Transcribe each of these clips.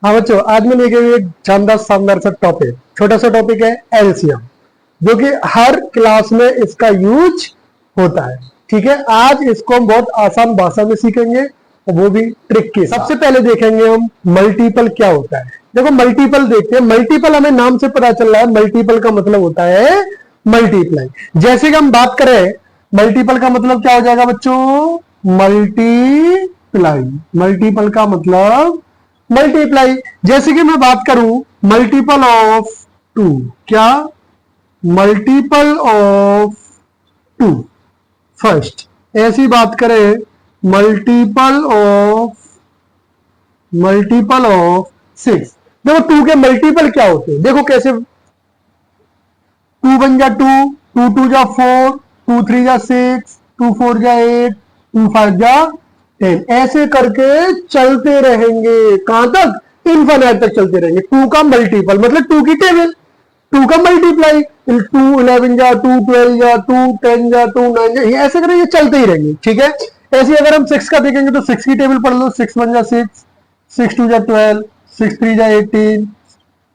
हाँ बच्चों, आज मैं लेके हुई एक शानदार सा टॉपिक, छोटा सा टॉपिक है एलसीएम, जो कि हर क्लास में इसका यूज होता है। ठीक है, आज इसको हम बहुत आसान भाषा में सीखेंगे और वो भी ट्रिक के साथ। सबसे पहले देखेंगे हम मल्टीपल क्या होता है। देखो मल्टीपल देखते हैं। मल्टीपल हमें नाम से पता चल रहा है, मल्टीपल का मतलब होता है मल्टीप्लाई। जैसे कि हम बात करें मल्टीपल का मतलब क्या हो जाएगा बच्चों, मल्टीप्लाई। मल्टीपल का मतलब मल्टीप्लाई। जैसे कि मैं बात करूं मल्टीपल ऑफ टू, क्या मल्टीपल ऑफ टू फर्स्ट। ऐसी बात करें मल्टीपल ऑफ सिक्स। देखो टू के मल्टीपल क्या होते हैं, देखो कैसे। टू वन जा टू, टू टू जा फोर, टू थ्री जा सिक्स, टू फोर जा एट, टू फाइव जा 10। ऐसे करके चलते रहेंगे, कहां तक, इनफाइनाइट तक चलते रहेंगे। टू का मल्टीपल मतलब टू की टेबल, टू का मल्टीप्लाई, टू 11 जा, टू 12 जा, टू 10 जा, टू 9 जा, ऐसे करेंगे, चलते ही रहेंगे। ठीक है, ऐसे अगर हम सिक्स का देखेंगे तो सिक्स की टेबल पढ़ लो। सिक्स वन जा सिक्स, सिक्स टू जा 12, सिक्स थ्री जा 18,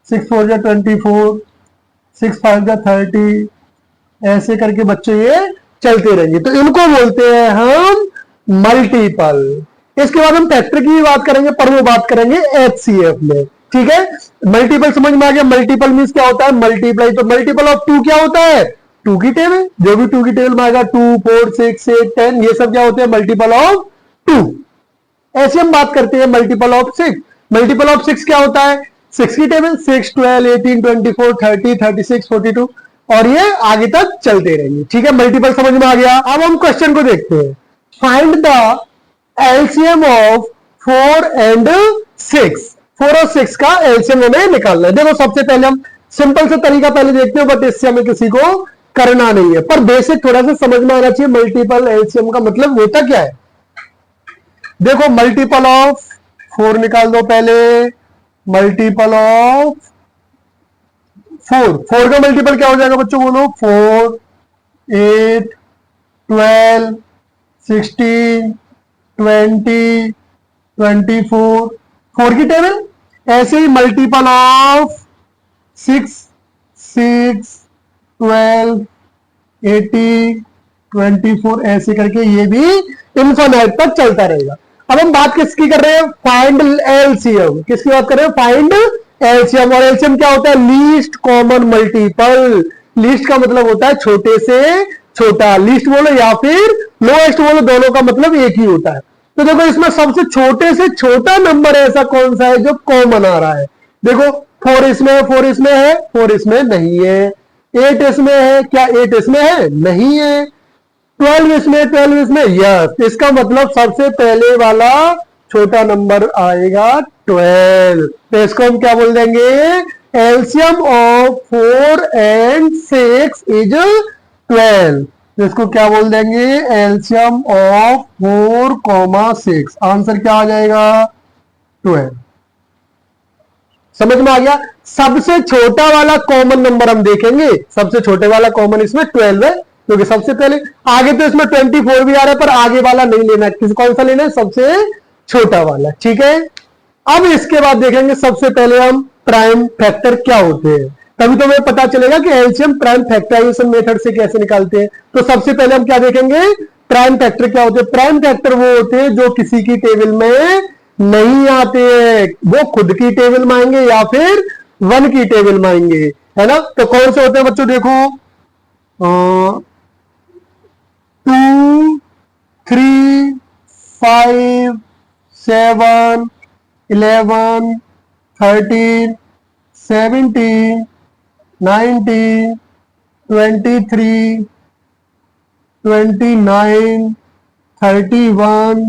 सिक्स फोर जा 24, सिक्स फाइव जा 30। ऐसे करके बच्चे ये चलते रहेंगे, तो इनको बोलते हैं हम मल्टीपल। इसके बाद हम फैक्टर की भी बात करेंगे, पर वो बात करेंगे एचसीएफ में। ठीक है, मल्टीपल समझ में आ गया। मल्टीपल मींस क्या होता है, मल्टीप्लाई। तो मल्टीपल ऑफ टू क्या होता है, टू की टेबल, जो भी टू की टेबल में आएगा, 2 4 6 8 10, ये सब क्या होते हैं, मल्टीपल ऑफ टू। ऐसे हम बात करते हैं multiple of six. Multiple of six क्या होता है, सिक्स की टेबल, 6 12 18 24 30 36 42, और ये आगे तक चलते रहेंगे। ठीक है, मल्टीपल समझ में आ गया। अब हम क्वेश्चन को देखते हैं। Find the LCM of 4 and 6। 4 और 6 का एलसीएम हमें निकालना है। देखो सबसे पहले हम सिंपल से तरीका पहले देखते हैं, बट इससे हमें किसी को करना नहीं है, पर बेसिक थोड़ा सा समझ में आना चाहिए। मल्टीपल एलसीएम का मतलब होता क्या है। देखो मल्टीपल ऑफ 4 निकाल दो पहले। मल्टीपल ऑफ 4, 4 का मल्टीपल क्या हो जाएगा बच्चों, बोलो। 4 8 12 16 20 24, 4 की टेबल। ऐसे ही मल्टीपल ऑफ 6 6 12 80 24, ऐसे करके ये भी इन्फिनिट तक चलता रहेगा। अब हम बात किसकी कर रहे हैं, फाइंड एलसीएम। किसकी बात कर रहे हैं, फाइंड एलसीएम। और एलसीएम क्या होता है, लीस्ट कॉमन मल्टीपल। लीस्ट का मतलब होता है छोटे से छोटा, लीस्ट बोलो या फिर लोएस्ट बोलो, दोनों का मतलब एक ही होता है। तो देखो इसमें सबसे छोटे से छोटा नंबर ऐसा कौन सा है जो कॉमन आ रहा है। देखो 4 इसमें है, 4 इसमें है, 4 इसमें नहीं है। 8 इसमें है, क्या 8 इसमें है, नहीं है। 12 इसमें, 12 इसमें, यस। इसका मतलब सबसे पहले वाला छोटा नंबर आएगा 12। तो इसको हम क्या बोल देंगे, एलसीएम ऑफ 4 एंड 6 इज 12। इसको क्या बोल देंगे, एलसीएम ऑफ 4 6। आंसर क्या आ जाएगा, 12। समझ में आ गया। सबसे छोटा वाला कॉमन नंबर हम देखेंगे, सबसे छोटे वाला कॉमन इसमें 12 है, क्योंकि सबसे पहले। आगे तो इसमें 24 भी आ रहा है, पर आगे वाला नहीं लेना है। कौन सा लेना है, सबसे छोटा वाला। ठीक है, अब इसके बाद देखेंगे सबसे पहले हम प्राइम फैक्टर क्या होते हैं, तभी तो हमें पता चलेगा कि एलसीएम प्राइम फैक्टराइजेशन मेथड से कैसे निकालते हैं। तो सबसे पहले हम क्या देखेंगे, प्राइम फैक्टर क्या होते हैं। प्राइम फैक्टर वो होते हैं जो किसी की टेबल में नहीं आते हैं, वो खुद की टेबल में आएंगे या फिर 1 की टेबल में आएंगे, है ना। तो कौन से होते हैं बच्चों, देखो 2 3 5 7 11 13 17 19 23 29 31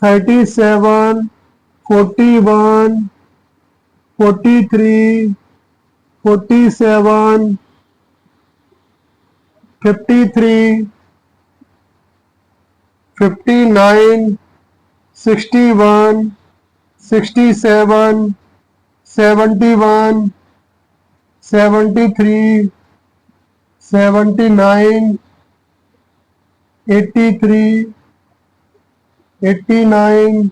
37 41 43 47 53 59 61 67 71 73 79 83 89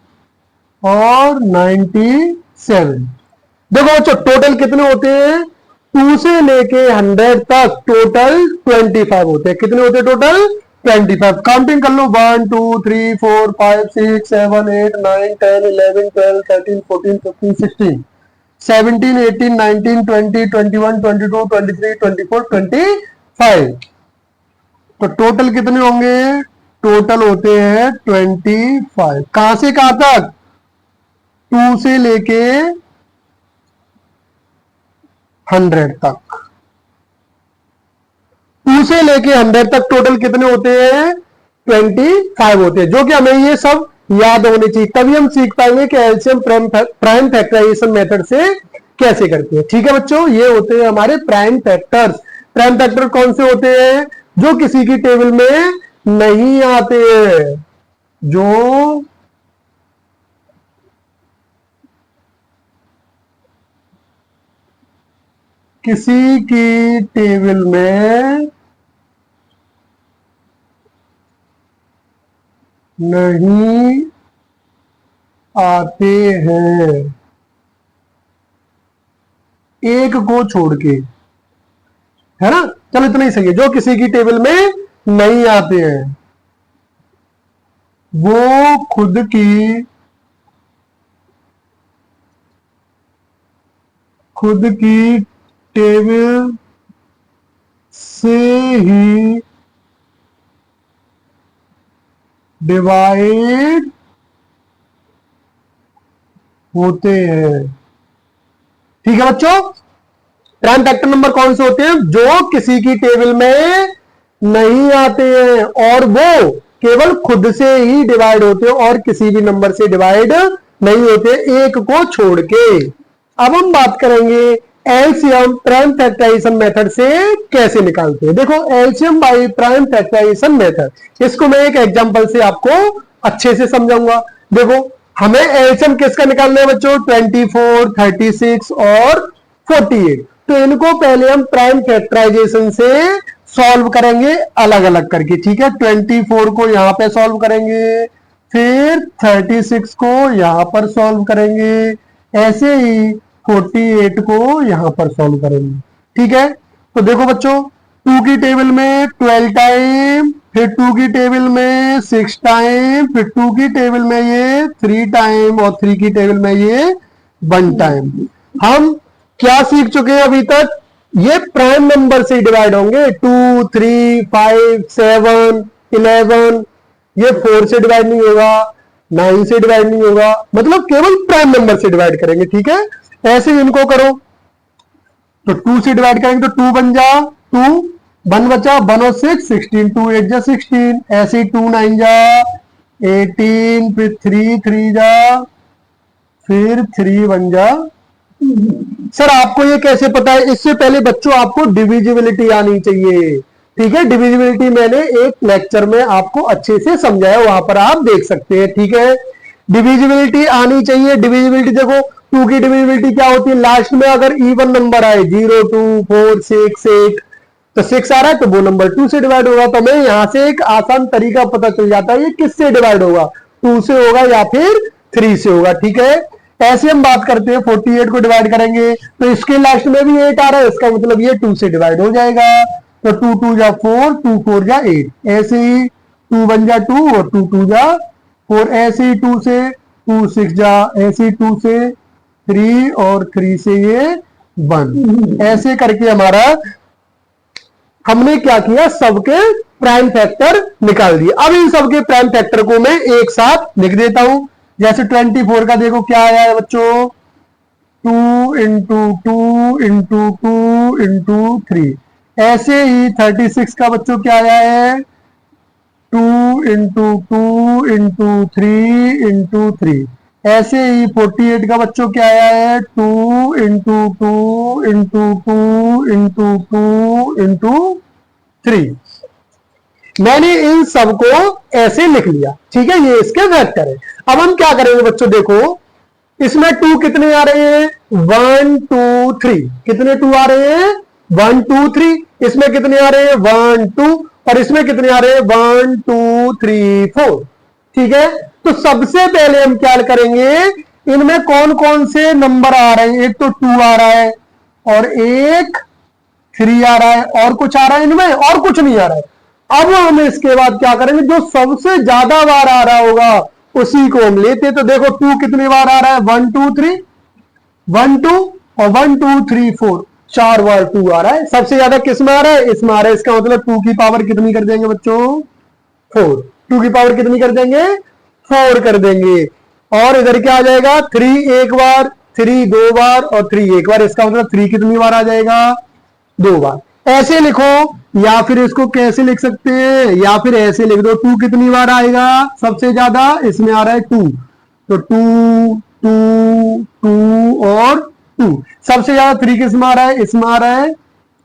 और 90 7। देखो बच्चों टोटल कितने होते हैं, 2 से लेके 100 तक टोटल 25 होते हैं। कितने होते हैं टोटल, 25। काउंटिंग कर लो, 1 2 3 4 5 6 7 8 9 10 11 12 13 14 15 16 17 18 19 20 21 22 23 24 25। तो टोटल कितने होंगे, टोटल होते हैं 25। कहां से कहां तक, 2 से लेके 100 तक। 2 से लेके 100 तक टोटल कितने होते हैं, 25 होते हैं। जो कि हमें ये सब याद होने चाहिए, तभी हम सीख पाएंगे कि एलसीएम प्राइम फैक्टराइजेशन मेथड से कैसे करते हैं। ठीक है बच्चों, ये होते हैं हमारे प्राइम फैक्टर्स। प्राइम फैक्टर कौन से होते हैं, जो किसी की टेबल में नहीं आते हैं, जो किसी की टेबल में नहीं आते हैं, एक को छोड़ के, है ना। चलो इतना ही सही है, जो किसी की टेबल में नहीं आते हैं वो खुद की टेबल से ही डिवाइड होते हैं। ठीक है बच्चों, प्राइम फैक्टर नंबर कौन से होते हैं, जो किसी की टेबल में नहीं आते हैं और वो केवल खुद से ही डिवाइड होते हैं और किसी भी नंबर से डिवाइड नहीं होते, एक को छोड़ के। अब हम बात करेंगे एलसीएम प्राइम फैक्टराइजेशन मेथड से कैसे निकालते हैं। देखो LCM by prime factorization method, इसको मैं एक एग्जांपल से आपको अच्छे से समझाऊंगा। देखो हमें एलसीएम किसका निकालना है बच्चों, 24, 36 और 48। तो इनको पहले हम प्राइम फैक्टराइजेशन से सॉल्व करेंगे अलग अलग करके। ठीक है, 24 को यहां पे सॉल्व करेंगे, फिर 36 को यहां पर सॉल्व करेंगे, ऐसे ही 48 को यहां पर सॉल्व करेंगे। ठीक है, तो देखो बच्चों 2 की टेबल में 12 टाइम, फिर 2 की टेबल में 6 टाइम, फिर 2 की टेबल में ये 3 टाइम और 3 की टेबल में ये 1 टाइम। हम क्या सीख चुके हैं अभी तक, ये प्राइम नंबर से डिवाइड होंगे, 2 3 5 7 11, ये 4 से डिवाइड नहीं होगा, 9 से डिवाइड नहीं होगा, मतलब केवल प्राइम नंबर से डिवाइड करेंगे। ठीक है, ऐसे इनको करो, तो 2 से डिवाइड करेंगे तो 2 बन जा 2, 1 बचा 1 और 6 16, 2 8 जा 16, ऐसे ही 2 9 जा 18, फिर 3 3 जा, फिर 3 1 जा। सर आपको ये कैसे पता है, इससे पहले बच्चों आपको डिविजिबिलिटी आनी चाहिए। ठीक है, डिविजिबिलिटी मैंने एक लेक्चर में आपको अच्छे से समझाया, वहां पर आप देख सकते हैं। ठीक है, डिविजिबिलिटी आनी चाहिए। डिविजिबिलिटी देखो 2 की डिविजिबिलिटी क्या होती है, लास्ट में अगर इवन नंबर आए 0 2 4 6 8, तो 6 आ रहा है तो वो नंबर 2 से डिवाइड होगा। तो हमें यहां से एक आसान तरीका पता चल जाता है ये किससे डिवाइड होगा, 2 से होगा या फिर 3 से होगा। ठीक है, ऐसे हम बात करते हैं 48 को डिवाइड करेंगे तो इसके लास्ट में भी 8 आ रहा है, इसका मतलब ये 2 से डिवाइड हो जाएगा। तो 2 2 जा 4, 2 4 जा 8, ऐसे ही 2 1 जा 2 और 2 2 जा 4, ऐसे ही 2 से 2 6 जा, ऐसे ही 2 से 3 और 3 से ये 1, ऐसे करके हमारा हमने क्या किया, सबके प्राइम फैक्टर निकाल दिए। अब इन सबके प्राइम फैक्टर को मैं एक साथ लिख देता हूं। जैसे 24 का देखो क्या आया है बच्चों, 2 इंटू 2 इंटू 2 इंटू 3। ऐसे ही 36 का बच्चों क्या आया है, 2 इंटू 2 इंटू 3 इंटू 3। ऐसे ही 48 का बच्चों क्या आया है, 2 इंटू 2 इंटू 2 इंटू 2 इंटू 3। मैंने इन सबको ऐसे लिख लिया। ठीक है, ये इसके वेक्टर है। अब हम क्या करेंगे बच्चों, देखो इसमें 2 कितने आ रहे हैं, 1 2 3, कितने 2 आ रहे हैं, 1 2 3। इसमें कितने आ रहे हैं, 1 2, और इसमें कितने आ रहे हैं, 1 2 3 4। ठीक है, तो सबसे पहले हम क्या करेंगे, इनमें कौन कौन से नंबर आ रहे हैं? एक तो 2 आ रहा है और एक 3 आ रहा है, और कुछ आ रहा है इनमें? और कुछ नहीं आ रहा है। अब हम इसके बाद क्या करेंगे, जो सबसे ज्यादा बार आ रहा होगा उसी को हम लेते। तो देखो 2 कितनी बार आ रहा है? 1 2 3, 1 2 और 1 2 3 4, 4 बार 2 आ रहा है। सबसे ज्यादा किस में आ रहा है? इसमें आ रहा है। इसका मतलब 2 की पावर कितनी कर देंगे बच्चों? 4। 2 की पावर कितनी कर देंगे? 4 कर देंगे। और इधर क्या आ जाएगा? 3 एक बार, 3 दो बार और 3 एक बार। इसका मतलब 3 कितनी बार आ जाएगा? 2 बार। ऐसे लिखो, या फिर इसको कैसे लिख सकते हैं, या फिर ऐसे लिख दो, 2 कितनी बार आएगा सबसे ज्यादा? इसमें आ रहा है 2, तो 2 2 2 और 2। सबसे ज्यादा 3 किस में आ रहा है? इसमें आ रहा है,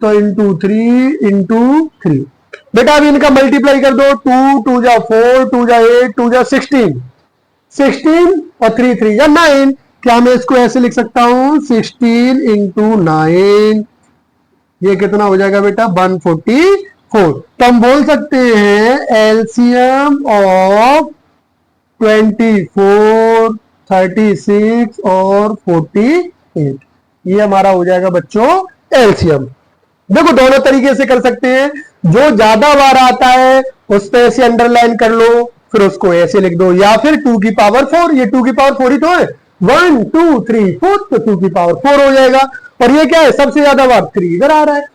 तो इंटू 3 इंटू 3। बेटा अभी इनका मल्टीप्लाई कर दो, 2 2 जा 4, 2 जा 8, 2 जा 16, 16 और 3 3 या 9। क्या मैं इसको ऐसे लिख सकता हूं? 16 इंटू 9, ये कितना हो जाएगा बेटा? 144। तो हम बोल सकते हैं एलसीएम ऑफ 24, 36 और 48, ये हमारा हो जाएगा बच्चों एलसीएम। देखो दोनों तरीके से कर सकते हैं। जो ज्यादा बार आता है उस पे ऐसे अंडरलाइन कर लो, फिर उसको ऐसे लिख दो, या फिर 2 की पावर 4, ये 2 की पावर 4 ही तो है, 1 2 3 4, तो 2 की पावर 4 हो जाएगा। और ये क्या है? सबसे ज्यादा बार 3 इधर आ रहा है।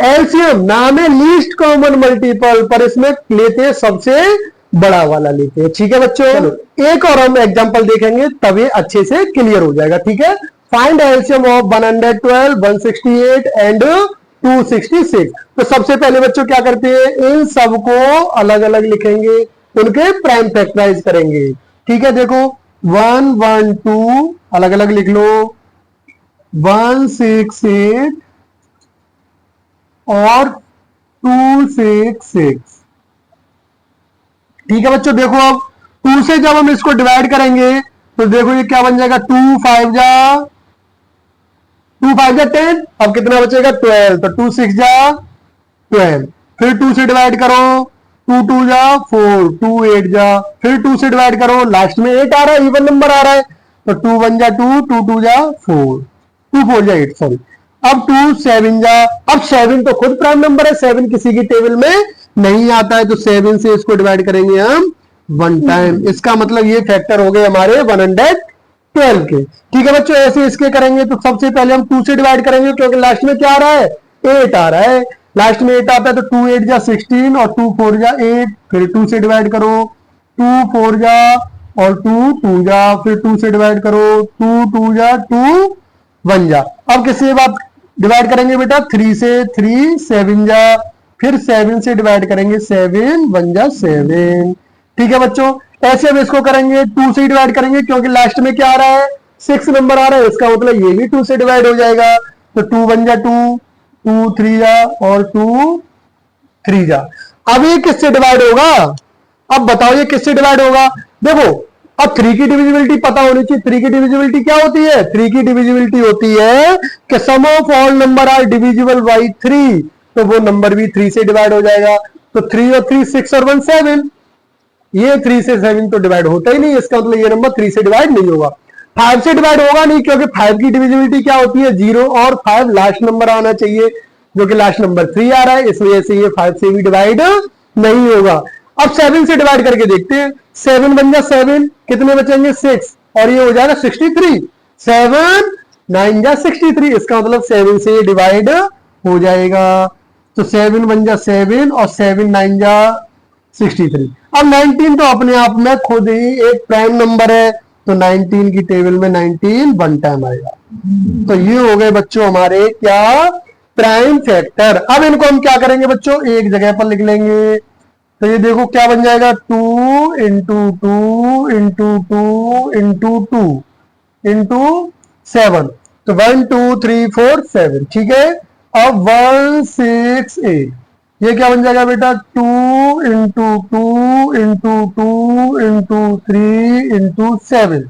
एलसीएम नाम है लीस्ट कॉमन मल्टीपल, पर इसमें लेते हैं सबसे बड़ा वाला लेते हैं। ठीक है बच्चों, चलो एक और हम एग्जांपल देखेंगे, तब ये अच्छे से क्लियर हो जाएगा। ठीक है, फाइंड एलसीएम ऑफ 112, 168 एंड 266। तो सबसे पहले बच्चों क्या करते हैं, इन सबको अलग अलग लिखेंगे, उनके प्राइम फैक्टराइज करेंगे। ठीक है, देखो 1 1 2 अलग अलग लिख लो, 168 और 266। ठीक है बच्चों, देखो अब 2 से जब हम इसको डिवाइड करेंगे तो देखो ये क्या बन जाएगा, 2 5 जा 10, अब कितना बचेगा 12, तो 2 6 जा 12, फिर 2 से डिवाइड करो, 2 2 जा 4, 2 8 जा, फिर 2 से डिवाइड करो, लास्ट में 8 आ रहा है, इवन नंबर आ रहा है, तो 2 1 जा 2, 2 2 जा 4, 2 4 जा 8, सॉरी। अब 2 7 जा, अब 7 तो खुद प्राइम नंबर है, 7 किसी की टेबल में नहीं आता है, तो 7 से इसको डिवाइड करेंगे हम 1 टाइम। इसका मतलब ये फैक्टर हो गए हमारे 112 के। ठीक है बच्चों, ऐसे इसके करेंगे तो सबसे पहले हम 2 से डिवाइड करेंगे, क्योंकि लास्ट में क्या आ रहा है? 8 आ रहा है, लास्ट में 8 आता है, तो 2 8 जा 16 और 2 4 जा 8, फिर 2 से डिवाइड करो, 2 4 जा और 2 2 जा, फिर 2 से डिवाइड करो, 2 2 जा 2 1 जा। अब किससे बात डिवाइड करेंगे बेटा? 3 से, 3 7 जा, फिर 7 से डिवाइड करेंगे, 7 1 जा 7। ठीक है बच्चों, ऐसे हम इसको करेंगे, 2 से डिवाइड करेंगे, क्योंकि लास्ट में क्या आ रहा है? 6 नंबर आ रहा है, इसका मतलब ये भी 2 से डिवाइड हो जाएगा, तो 2 1 जा 2, 2 3 जा और 2 3 जा। अब ये किससे डिवाइड होगा? अब बताओ ये किससे डिवाइड होगा? देखो अब 3 की डिविजिबिलिटी पता होनी चाहिए। 3 की डिविजिबिलिटी क्या होती है? 3 की डिविजिबिलिटी होती है कि sum of all number are divisible by 3, तो वो नंबर भी 3 से डिवाइड हो जाएगा। तो 3 और 3 6 और 1 7, ये 3 से 7 तो डिवाइड होता ही नहीं, इसका मतलब ये नंबर 3 से डिवाइड नहीं होगा। 5 से डिवाइड होगा नहीं, क्योंकि 5 की डिविजिबिलिटी क्या होती है? 0 और 5 लास्ट नंबर आना चाहिए, जो कि लास्ट नंबर 3 आ रहा है, इस वजह से ये 5 से भी डिवाइड नहीं होगा। अब 7 से डिवाइड करके देखते हैं, 7 बन जा 7, कितने बचेंगे? 6, और ये हो जाएगा 63, 7 9 जा 63, इसका मतलब 7 से ये डिवाइड हो जाएगा। तो 7 बन जा 7 और 7 9 जा 63। अब 19 तो अपने आप में खुद ही एक प्राइम नंबर है, तो 19 की टेबल में 19 1 टाइम आएगा। तो ये हो गए बच्चों हमारे क्या? Prime factor. अब इनको हम क्या करेंगे बच्चों? एक जगह पर लिख लेंगे, तो ये देखो क्या बन जाएगा, 2 इंटू 2 इंटू 2 इंटू 2 इंटू 7, तो 1 2 3 4 7। ठीक है, अब 1 6 8, ये क्या बन जाएगा बेटा? 2 इंटू 2 इंटू 2 इंटू 3 इंटू 7,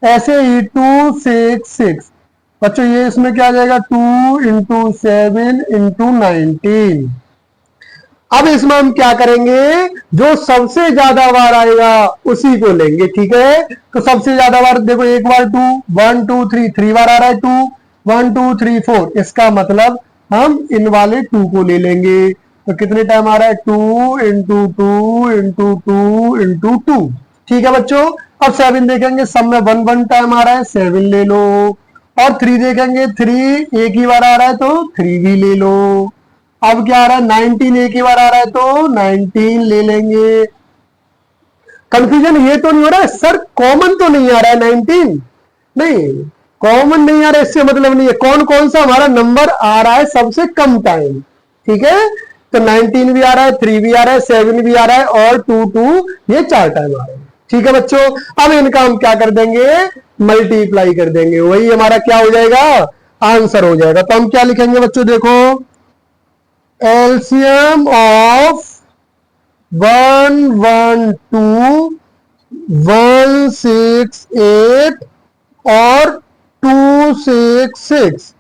ऐसे ही 2 6 6। बच्चों ये इसमें क्या आ जाएगा? 2 इंटू 7 इंटू 19। अब इसमें हम क्या करेंगे, जो सबसे ज्यादा बार आएगा उसी को लेंगे, ठीक है। तो सबसे ज्यादा बार देखो, एक बार 2, 1 2 3, 3 बार आ रहा है 2, 1 2 3 4, इसका मतलब हम इन वाले 2 को ले लेंगे। तो कितने टाइम आ रहा है, 2 इंटू 2 इंटू 2 इंटू 2, ठीक है बच्चों। अब 7 देखेंगे, सब में 1 1 टाइम आ रहा है, 7 ले लो। और 3 देखेंगे, 3 एक ही बार आ रहा है तो 3 भी ले लो। अब क्या आ रहा है, 19 एक ही बार आ रहा है तो 19 ले लेंगे। कंफ्यूजन ये तो नहीं हो रहा है सर कॉमन तो नहीं आ रहा है 19, नहीं कॉमन नहीं आ रहा है, इससे मतलब नहीं है कौन कौन सा हमारा नंबर आ रहा है सबसे कम टाइम, ठीक है। तो 19 भी आ रहा है, 3 भी आ रहा है, 7 भी आ रहा है और 2 2 ये 4 टाइम आ रहे हैं, ठीक है बच्चों। अब इनका हम क्या कर देंगे, मल्टीप्लाई कर देंगे, वही हमारा क्या हो जाएगा, आंसर हो जाएगा। तो हम क्या लिखेंगे बच्चों, देखो एलसीएम ऑफ 1 1 2 1 6 8 और 2 6 6,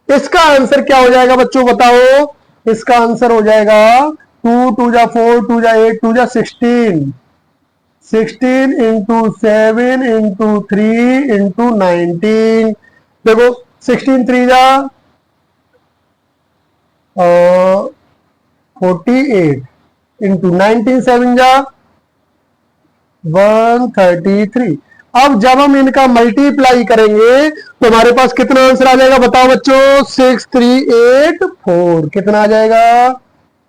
इसका आंसर क्या हो जाएगा बच्चों बताओ। इसका आंसर हो जाएगा 2 2 जा 4 2 जा 8 2 जा 16, 16 इंटू 7 इंटू 3 इंटू 19। देखो 16 3 जा 48 इंटू 19 7 जा 133। अब जब हम इनका मल्टीप्लाई करेंगे तो हमारे पास कितना आंसर आ जाएगा बताओ बच्चों, 6384, कितना आ जाएगा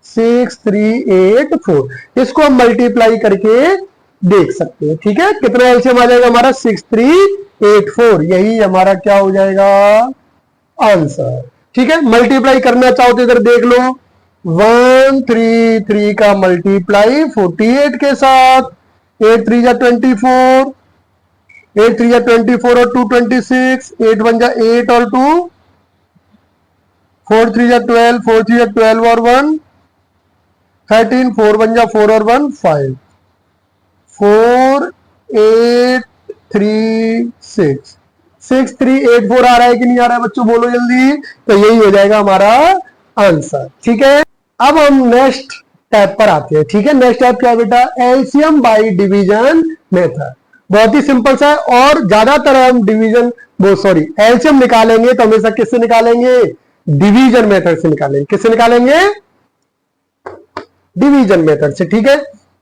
6384। इसको हम मल्टीप्लाई करके देख सकते हैं, ठीक है। कितना एलसीएम आ जाएगा हमारा 6384, यही हमारा क्या हो जाएगा आंसर, ठीक है। मल्टीप्लाई करना चाहो तो इधर देख लो, 133 का मल्टीप्लाई 48 के साथ, 8 3 जा 24, 8 3 जा 24 और 2 26, 8 1 जा 8 और 2, 4 3 जा 12, 4 3 जा 12 और 1 13, 4 1 जा 4 और 1 5, 4 8 3 6, 6384 आ रहा है कि नहीं आ रहा है बच्चों, बोलो जल्दी। तो यही हो जाएगा हमारा आंसर, ठीक है। अब हम नेक्स्ट टैब पर आते हैं, ठीक है। नेक्स्ट टैब क्या है बेटा, एलसीएम बाय डिवीजन मेथड। बहुत ही सिंपल सा है, और ज्यादातर हम डिवीजन वो सॉरी एलसीएम निकालेंगे तो हमेशा किससे निकालेंगे, डिवीजन मेथड से निकालेंगे। किससे निकालेंगे, डिवीजन मेथड से, ठीक है।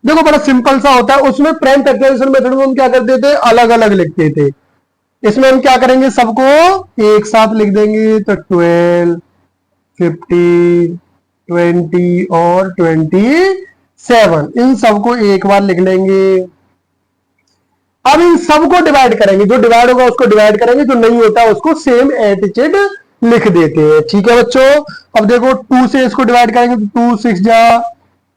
देखो बड़ा सिंपल सा होता है, उसमें प्राइम फैक्टराइजेशन मेथड में हम क्या करते थे, अलग अलग लिखते थे। इसमें हम क्या करेंगे, सबको एक साथ लिख देंगे। तो 12 15 20 और 27, इन सबको एक बार लिख लेंगे। अब इन सबको डिवाइड करेंगे, जो डिवाइड होगा उसको डिवाइड करेंगे, जो नहीं होता उसको सेम एटीट्यूड लिख देते हैं, ठीक है बच्चों। अब देखो 2 से इसको डिवाइड करेंगे तो 2 6 जा,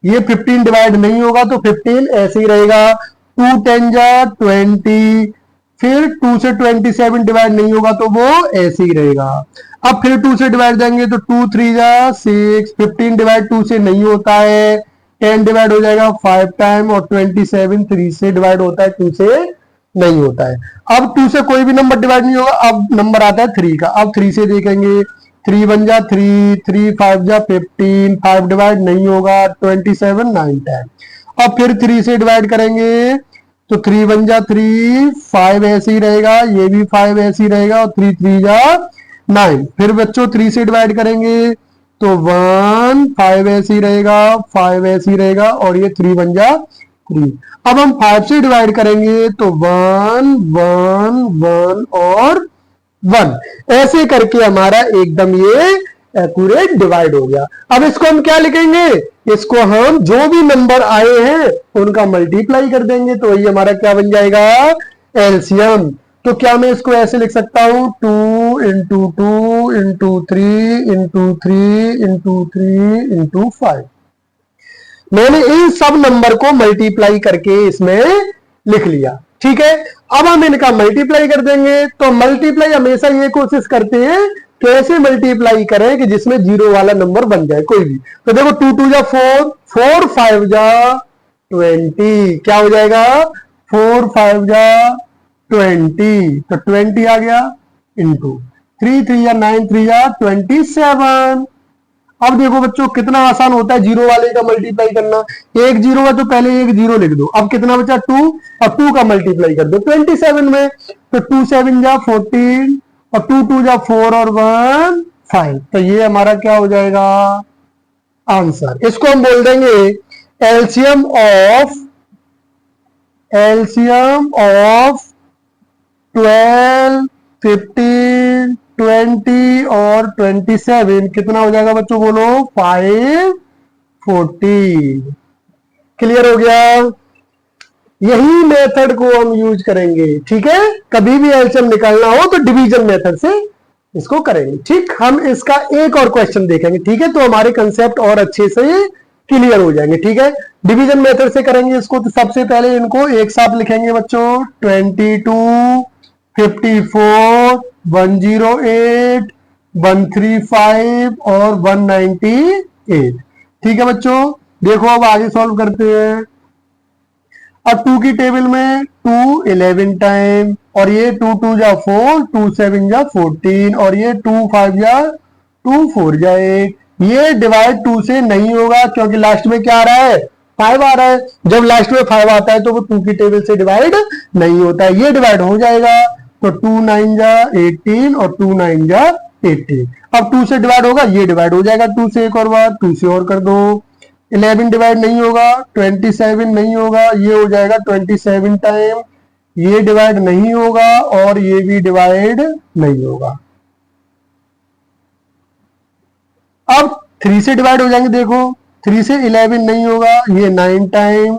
ये 15 डिवाइड नहीं होगा तो 15 ऐसे ही रहेगा। 2 10 जा 20, फिर 2 से 27 डिवाइड नहीं होगा तो वो ऐसे ही रहेगा। अब फिर 2 से डिवाइड देंगे तो 2 3 जा 6, 15 डिवाइड 2 से नहीं होता है, 10 डिवाइड हो जाएगा 5 टाइम, और 27 3 से डिवाइड होता है, 2 से नहीं होता है। अब 2 से कोई भी नंबर डिवाइड नहीं होगा, अब नंबर आता है 3 का। अब 3 से देखेंगे, 3 1 जा 3, 3 5 जा 15, 5 डिवाइड नहीं होगा, 27 9 10। अब फिर 3 से डिवाइड करेंगे तो 3 1 जा 3, 5 ऐसे ही रहेगा, ये भी 5 ऐसे ही रहेगा, और 3 3 जा 9। फिर बच्चों 3 से डिवाइड करेंगे तो 1 5 ऐसे ही रहेगा, 5 ऐसे ही रहेगा, और ये 3 1 जा 3। अब हम 5 से डिवाइड करेंगे तो 1 1 1 और 1, ऐसे करके हमारा एकदम ये एक्यूरेट डिवाइड हो गया। अब इसको हम क्या लिखेंगे, इसको हम जो भी नंबर आए हैं उनका मल्टीप्लाई कर देंगे, तो वही हमारा क्या बन जाएगा, एलसीएम। तो क्या मैं इसको ऐसे लिख सकता हूं, 2 into 2 into 3 into 3 into 3 into 5। मैंने इन सब नंबर को मल्टीप्लाई करके इसमें लिख लिया, ठीक है। अब हम इनका मल्टीप्लाई कर देंगे। तो मल्टीप्लाई हमेशा ये कोशिश करते हैं कैसे मल्टीप्लाई करें कि जिसमें जीरो वाला नंबर बन जाए कोई भी। तो देखो 2 2 जा 4, 4 5 जा 20, क्या हो जाएगा 4 5 जा 20, तो 20 आ गया, इंटू 3 3 या 9 3 या 27। अब देखो बच्चों कितना आसान होता है जीरो वाले का मल्टीप्लाई करना। एक जीरो है तो पहले एक जीरो लिख दो। अब कितना बचा 2, और 2 का मल्टीप्लाई कर दो 27 में, तो 2 7 जा 14, और 2 2 जा 4 और 1 5। तो ये हमारा क्या हो जाएगा आंसर। इसको हम बोल देंगे एलसीएम ऑफ 12, 15, 20 और 27 कितना हो जाएगा बच्चों बोलो 540। क्लियर हो गया। यही मेथड को हम यूज करेंगे, ठीक है। कभी भी एलसीएम निकालना हो तो डिवीजन मेथड से इसको करेंगे। ठीक, हम इसका एक और क्वेश्चन देखेंगे, ठीक है, तो हमारे कंसेप्ट और अच्छे से क्लियर हो जाएंगे। ठीक है, डिवीजन मेथड से करेंगे इसको। तो सबसे पहले इनको एक साथ लिखेंगे बच्चों, 22, 54, 108, 135 और 198। ठीक है बच्चों, देखो अब आगे सॉल्व करते हैं। अब 2 की टेबल में 2 11 टाइम, और ये 2 2 जा 4, 2 7 जा 14, और ये 2 5 जा 2 4 जा 8। ये डिवाइड 2 से नहीं होगा क्योंकि लास्ट में क्या आ रहा है 5 आ रहा है। जब लास्ट में 5 आता है तो वो 2 की टेबल से डिवाइड नहीं होता है, ये डिवाइड हो जाएगा। तो 2 9 जा 18 और 2 9 जा 18। अब 2 से डिवाइड होगा, ये डिवाइड हो जाएगा 2 से एक और बार, 2 से और कर दो। 11 डिवाइड नहीं होगा, 27 नहीं होगा, ये हो जाएगा 27 टाइम। ये डिवाइड नहीं होगा और ये भी डिवाइड नहीं होगा। अब 3 से डिवाइड हो जाएंगे, देखो 3 से 11 नहीं होगा, ये 9 टाइम,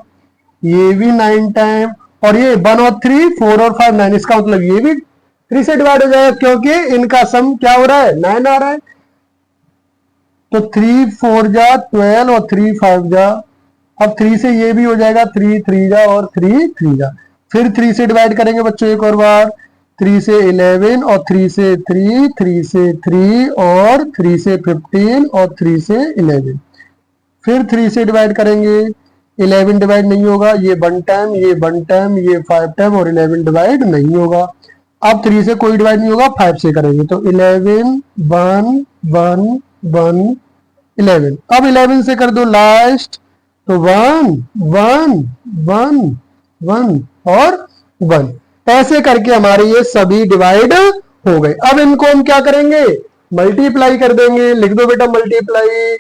ये भी 9 टाइम, और ये 1 और 3 4 और 5 9। इसका मतलब ये भी 3 से डिवाइड हो जाएगा क्योंकि इनका सम क्या हो रहा है 9 आ रहा है। तो 3 4 जा 12 और 3 5 जा, अब 3 से ये भी हो जाएगा 3 3 जा और 3 3 जा। फिर 3 से डिवाइड करेंगे बच्चों एक और बार, 3 से 11 और 3 से 3, 3 से 3 और 3 से 15 और 3 से 11। फिर 3 से डिवाइड करेंगे, 11 डिवाइड नहीं होगा, ये 1 टाइम, ये 1 टाइम, ये 5 टाइम, और 11 डिवाइड नहीं होगा। अब 3 से कोई डिवाइड नहीं होगा, 5 से करेंगे तो 11 1 1 1 11। अब 11 से कर दो लास्ट, तो 1 1 1 1 और 1। ऐसे करके हमारे ये सभी डिवाइड हो गए। अब इनको हम क्या करेंगे मल्टीप्लाई कर देंगे। लिख दो बेटा मल्टीप्लाई।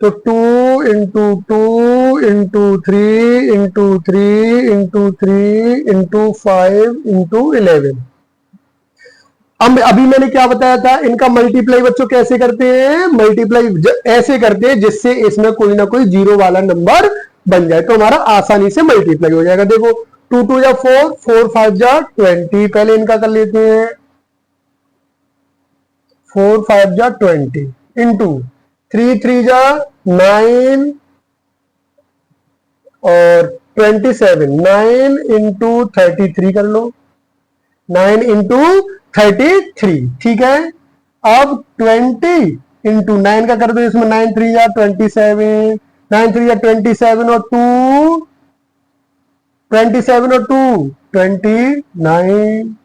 तो 2 into 2 into 3 into 3 into 3 into 5 into 11। अब अभी मैंने क्या बताया था, इनका मल्टीप्लाई बच्चों कैसे करते हैं, मल्टीप्लाई ऐसे करते हैं जिससे इसमें कोई ना कोई जीरो वाला नंबर बन जाए, तो हमारा आसानी से मल्टीप्लाई हो जाएगा। देखो 2 2 जा 4, 4 5 जा 20। पहले इनका कर लेते हैं, 4 5 जा 20 इंटू 3 3 जा 9 और 27, 9 इंटू 33 कर लो, 9 इंटू 33। ठीक है, अब 20 इंटू 9 का कर दो, इसमें 9 3 जा 27, 9 3 जा 27 और 2 27 और 2 29।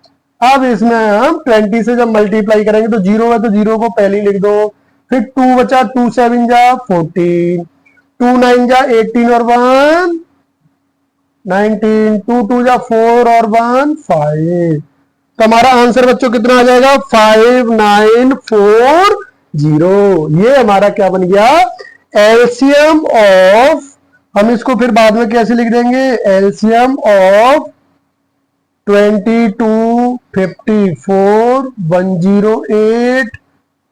अब इसमें हम 20 से जब मल्टीप्लाई करेंगे तो जीरो है तो जीरो को पहले ही लिख दो। फिर 2 बचा, 2 7 जा 14, 2 9 जा 18 और 1 19, 2 2 जा 4 और 1 5। तो हमारा आंसर बच्चों कितना आ जाएगा 5940। ये हमारा क्या बन गया एलसीएम ऑफ, हम इसको फिर बाद में कैसे लिख देंगे, एलसीएम ऑफ 22, 54, 108,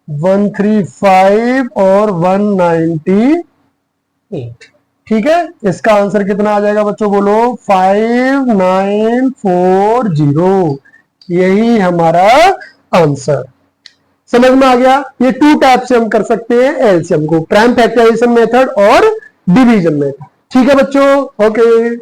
135 और 198। ठीक है, इसका आंसर कितना आ जाएगा बच्चों बोलो 5940। यही हमारा आंसर। समझ में आ गया। ये 2 टाइप से हम कर सकते हैं एलसीएम को, प्राइम फैक्टराइजेशन मेथड और डिवीजन मेथड। ठीक है बच्चों, ओके।